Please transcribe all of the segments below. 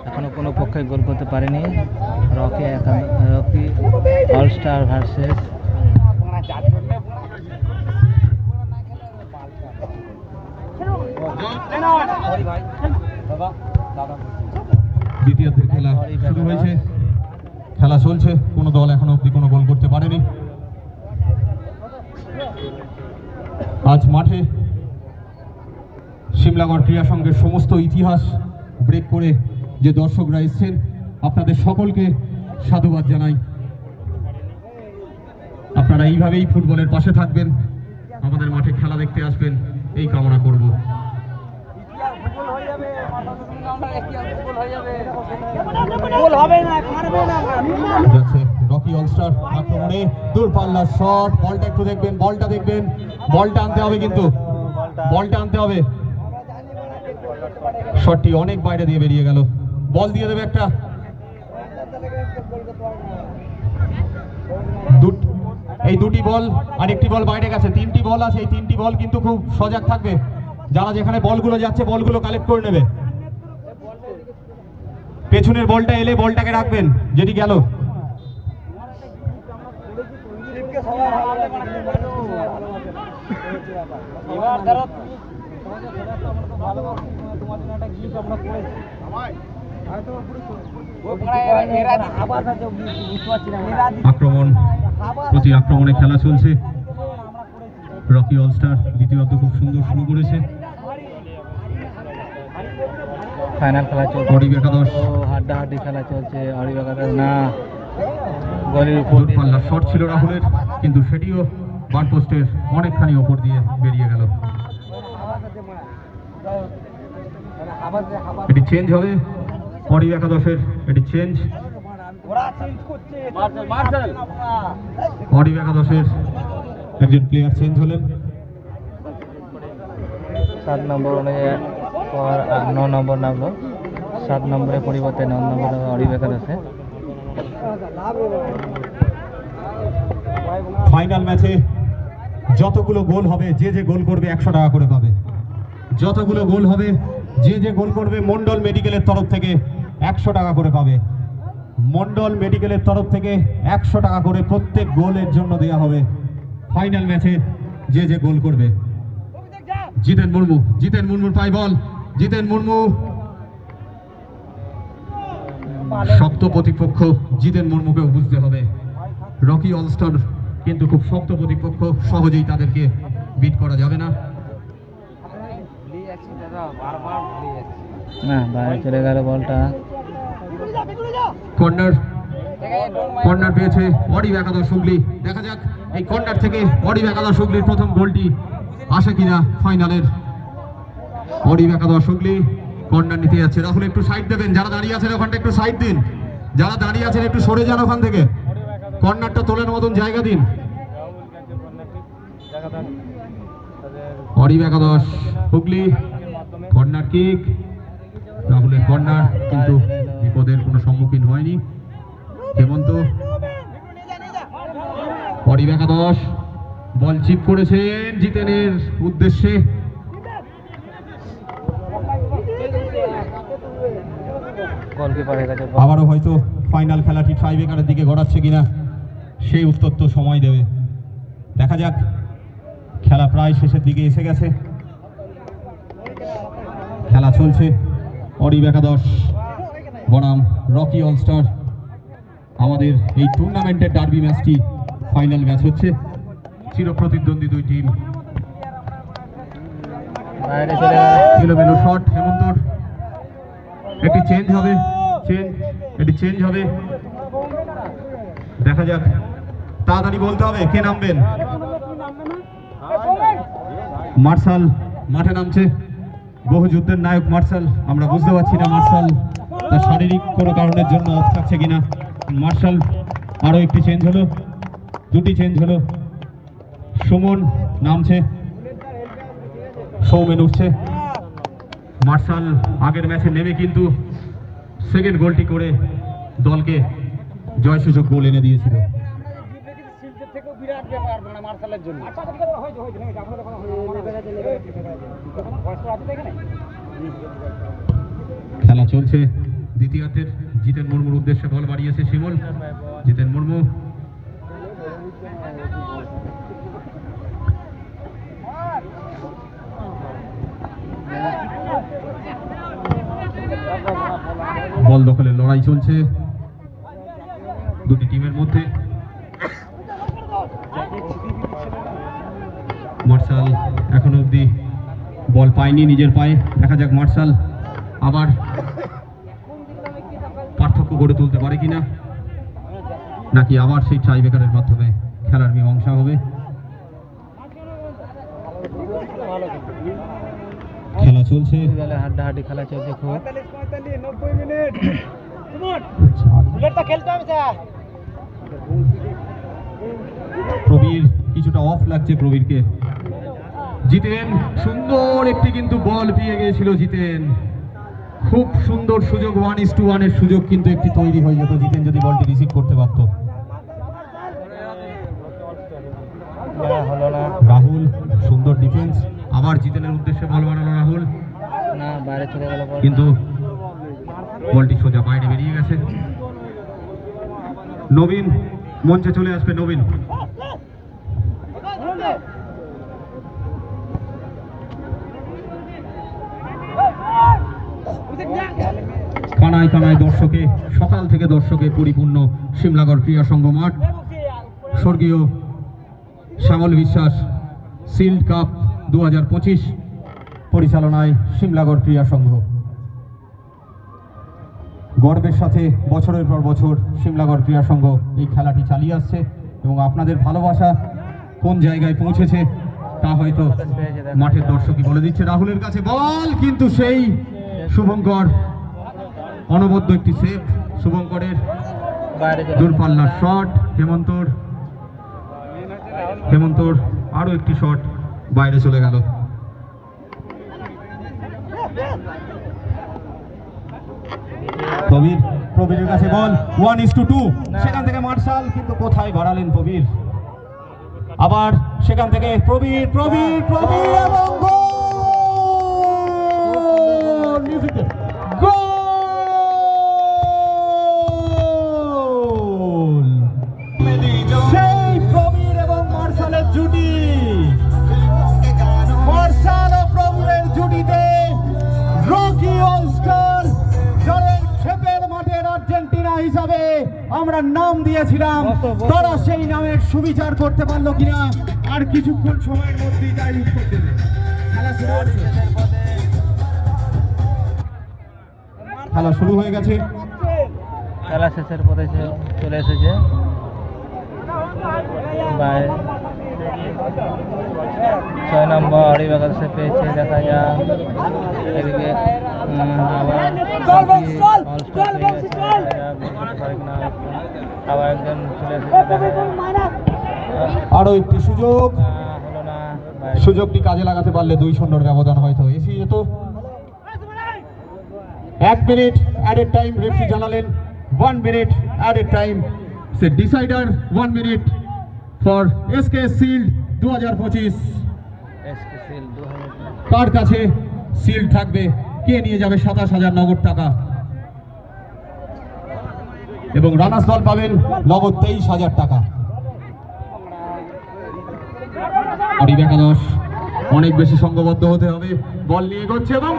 এখনো কোনো পক্ষে গোল করতে পারেনি। রকি অলস্টার ভার্সেস দ্বিতীয়ার্ধের খেলা শুরু হয়েছে, খেলা চলছে, কোনো দল এখনো অব্দি কোনো গোল করতে পারেনি। আজ মাঠে সিমলাগড় ক্রীড়া সংঘের সমস্ত ইতিহাস ব্রেক করে যে দর্শকরা এসছেন, আপনাদের সকলকে সাধুবাদ জানাই। আপনারা এইভাবেই ফুটবলের পাশে থাকবেন, আমাদের মাঠে খেলা দেখতে আসবেন, এই কামনা করব। রকি অলস্টার আক্রমণে দূরপাল্লার শট, বলটা একটু দেখবেন, বলটা দেখবেন, বলটা আনতে হবে, কিন্তু বলটা আনতে হবে। শটটি অনেক বাইরে দিয়ে বেরিয়ে গেল, বল দিয়ে দেবে একটা। এই দুটি বল আর একটি বল বাইরে গেছে, তিনটি বল আছে। এই তিনটি বল কিন্তু খুব সজাগ থাকবে, যারা যেখানে বলগুলো যাচ্ছে বলগুলো কালেক্ট করে নেবে। পেছনের বলটা এলে বলটাকে রাখবেন, যেটি গেল। আক্রমণ প্রতি আক্রমণে খেলা চলছে। রকি অলস্টার দ্বিতীয়ার্ধ খুব সুন্দর শুরু করেছে। ফাইনাল খেলা চলছে, অরিব একাদশ হাড্ডাহাড্ডি খেলা চলছে। অরিব একাদশ না, গোলের উপর দূরপাল্লার শট ছিল রাহুলের, কিন্তু সেটিও বার পোস্টের অনেকখানি ওপর দিয়ে বেরিয়ে গেল। এটি চেঞ্জ হবে, অরিব একাদশের এটি চেঞ্জ। অরিব একাদশের একজন প্লেয়ার চেঞ্জ হলেন। 7 নম্বর অনুযায়ী 9 নম্বর নামলো, 7 নম্বরের পরিবর্তে 9 নম্বর অরিব একাদশে। ফাইনাল ম্যাচে যতগুলো গোল হবে, যে যে গোল করবে 100 টাকা করে পাবে। যতগুলো গোল হবে, যে যে গোল করবে মন্ডল মেডিকেলের তরফ থেকে 100 টাকা করে পাবে। মন্ডল মেডিকেলের তরফ থেকে 100 টাকা করে প্রত্যেক গোলের জন্য দেওয়া হবে। ফাইনাল ম্যাচে যে যে গোল করবে। জিতেন মুর্মুর পাই বল, জিতেন মুর্মু। শক্ত প্রতিপক্ষ জিতেন মুর্মুকেও বুঝতে হবে। রকি অলস্টার কিন্তু খুব শক্ত প্রতিপক্ষ, সহজেই তাদেরকে বিট করা যাবে না। বাইরে চলে গেল বলটা। কর্নার পেয়েছে অরিব একাদশ হুগলি। দেখা যাক এই কর্নার থেকে অরিব একাদশ হুগলির প্রথম গোলটি আসে কিনা ফাইনালের। অরিব একাদশ হুগলি কর্নার নিতে যাচ্ছে। রাহুল একটু সাইড দেবেন, যারা দাঁড়িয়ে আছেন ওখানটা একটু সাইড দিন, যারা দাঁড়িয়ে আছেন একটু সরে যান ওখান থেকে, কর্নারটা তোলার মতন জায়গা দিন। অরিব একাদশ হুগলি কর্নার কিক, রাহুলের কর্নার, কিন্তু বিপদের কোনো সম্মুখীন হয়নি হেমন্ত। অরিব একাদশ বল চিপ করেছেন জিতেনের উদ্দেশ্যে। আবারও হয়তো ফাইনাল খেলাটি টাইব্রেকারের দিকে গড়াচ্ছে কিনা সেই উত্তর তো সময় দেবে। দেখা যাক, খেলা প্রায় শেষের দিকে এসে গেছে, খেলা চলছে। অরিব একাদশ বনাম রকি অলস্টার, আমাদের এই টুর্নামেন্টের ডার্বি ম্যাচটি ফাইনাল ম্যাচ হচ্ছে। চিরপ্রতিদ্বন্দ্বী দুই টিম। এলোমেলো শট হেমন্তর, এটি চেঞ্জ হবে, এটি চেঞ্জ হবে। দেখা যাক, তাড়াতাড়ি বলতে হবে কে নামবেন। মার্শাল মাঠে নামছে, বহু যুদ্ধের নায়ক মার্শাল। আমরা বুঝতে পারছি না মার্শাল তার শারীরিক কোনো কারণের জন্য অফ থাকছে কিনা। মার্শাল আরও একটি চেঞ্জ হলো, দুটি চেঞ্জ হলো। সুমন নামছে, সৌমেন উঠছে। মার্শাল আগের ম্যাচে নেমে কিন্তু সেকেন্ড গোলটি করে দলকে জয়সূচক গোল এনে দিয়েছিল। বিরাট ব্যাপার মানে মার্শালের জন্য। খেলা চলছে দ্বিতীয়ার্ধের। জিতেন মুর্মুর উদ্দেশ্যে বল বাড়িয়েছে শিমুল। জিতেন মুর্মু বল দখলের লড়াই চলছে দুটি টিমের মধ্যে। মার্শাল এখনো অবধি বল পায়নি নিজের পায়ে। দেখা যাক মার্শাল আবার পার্থক্য গড়ে তুলতে পারে কিনা, নাকি আবার সেই টাইব্রেকারের মাধ্যমে খেলার মীমাংসা হবে। খেলা চলছে, হাড্ডাহাড্ডি খেলা চলছে খুব। 90 মিনিট বুলেটটা খেলতে হবে স্যার। প্রবীর কিছুটা অফ লাগছে প্রবীরকে। জিতেন সুন্দর একটি কিন্তু বল পেয়ে গিয়েছিল জিতেন। খুব সুন্দর সুযোগ, 1:1 এর সুযোগ কিন্তু একটি তৈরি হয়ে যেত জিতেন যদি বলটি রিসিভ করতে পারত। হলো না। রাহুল সুন্দর ডিফেন্স, আবার জিতেনের উদ্দেশ্যে বল বানালো রাহুল, না বাইরে চলে গেল বল। কিন্তু বলটি সোজা বাইরে বেরিয়ে গেছে। নবীন মঞ্চে চলে আসবে। নবীন কানায় কানায় দর্শকে, সকাল থেকে দর্শকে পরিপূর্ণ সিমলাগড় ক্রীড়া সংঘ মাঠ। স্বর্গীয় শ্যামল বিশ্বাস শিল্ড কাপ 2025 পরিচালনায় সিমলাগড় ক্রীড়া সংঘ গর্বের সাথে বছরের পর বছর সিমলাগড় ক্রীড়া সংঘ এই খেলাটি চালিয়ে আসছে, এবং আপনাদের ভালোবাসা কোন জায়গায় পৌঁছেছে তা হয়তো মাঠের দর্শকই বলে দিচ্ছে। রাহুলের কাছে বল, কিন্তু সেই শুভঙ্কর অনবদ্য একটি সেভ। শুভঙ্করের দূরপাল্লার শট, হেমন্তর আরো একটি শট বাইরে চলে গেল। প্রবীরের কাছে বল, 1:2। সেখান থেকে মার্শাল, কিন্তু কোথায় বাড়ালেন প্রবীর। আবার সেখান থেকে প্রবীর এবং গোল! সেই প্রবীর এবং মার্শালের জুটি, মার্শাল ও প্রবীরের জুটিতে রকি অলস্টার, যাদের ক্ষেপের মাঠের আর্জেন্টিনা হিসাবে আমরা নাম দিয়েছিলাম, তারা সেই নামের সুবিচার করতে পারলো কিনা আর কিছুক্ষণ সময়ের মধ্যেই তাই উত্তর দেবে। খেলা শুরু হয়ে গেছে। খেলা শেষের পথে চলে এসেছে। 6 নম্বর হরিবাগাল সে পেয়েছে, দেখা যাক এদিকে আবার একজন চলে এসেছে, দেখা যাক। আরো একটি সুযোগ, হলো না। সুযোগটি কাজে লাগাতে পারলে 2-0 ব্যবধান হয়তো এসে যেত। 1 মিনিট অ্যাডেড টাইম রেফারি জানালেন। 1 minute added time, say decider 1 minute for SK shield 2025। কার কাছে শিল্ড থাকবে, কে নিয়ে যাবে 27,000 নগদ টাকা, এবং রানার্স দল পাবেন নগদ 23,000 টাকা। একাদশ অনেক বেশি সংঘবদ্ধ হতে হবে। বল নিয়ে এগোচ্ছে এবং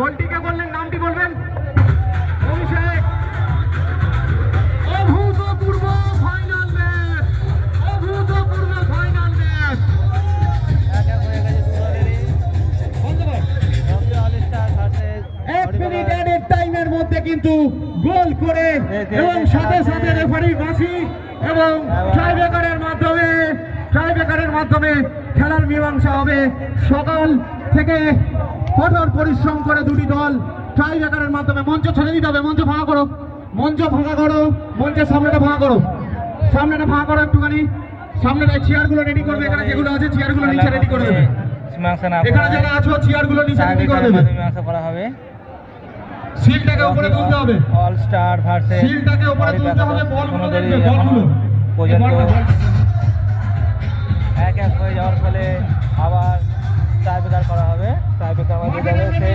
গোলটিকে করলেন, নামটি বলবেন? অভিষেক। অভূতপূর্ব ফাইনাল ম্যাচ, অভূতপূর্ব ফাইনাল ম্যাচ। 1 মিনিট অ্যাডেড টাইমের মধ্যে কিন্তু গোল করে, এবং সাথে সাথে রেফারি বাঁশি এবং টাইব্রেকারের মাধ্যমে খেলার মীমাংসা হবে। সকাল থেকে কঠোর পরিশ্রম করে দুটি দল টাইব্রেকারের মাধ্যমে। মঞ্চ ছেড়ে দিতে হবে, মঞ্চ ফাঁকা করো, মঞ্চের সামনেটা ফাঁকা করো একটুখানি। সামনেটা চেয়ারগুলো রেডি করবে, এখানে যেগুলো আছে চেয়ারগুলো নিচে রেডি করে দেবে। মীমাংসা না এখানে যারা আছো চেয়ারগুলো নিচে রেডি করে দেবে। মীমাংসা করা হবে। সিলটাকে উপরে তুলতে হবে, অল স্টার ভার্সেস সিলটাকে উপরে তুলতে হবে, বলগুলো দেখবে, বলগুলো পর্যন্ত বলটা বল। এক এক হয়ে যাওয়ার ফলে আবার টাই ব্রেকার করা হবে। টাই ব্রেকার মধ্যে যাবে সেই